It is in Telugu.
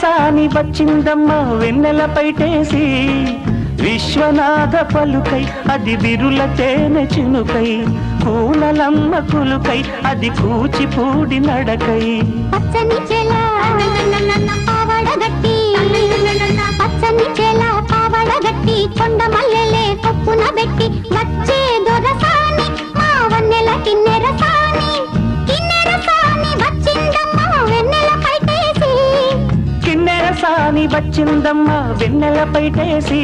సాని వచ్చిందమ్మ వెన్నెల పైటేసి విశ్వనాథ పలుకై అది బిరుల తేనె చినుకై కూనలమ్మ కులుకై అది కూచిపూడి నడకై పచ్చని చెల పావడగట్టి పచ్చని చెల పావడగట్టి కొండ మల్లెలే కొప్పున పెట్టి వచ్చే దొరసాని మా వన్నెల కిన్నెర సాని వచ్చిందమ్మ వెన్నెల పైటేసి కిన్నెర సాని వచ్చిందమ్మ వెన్నెల పైటేసి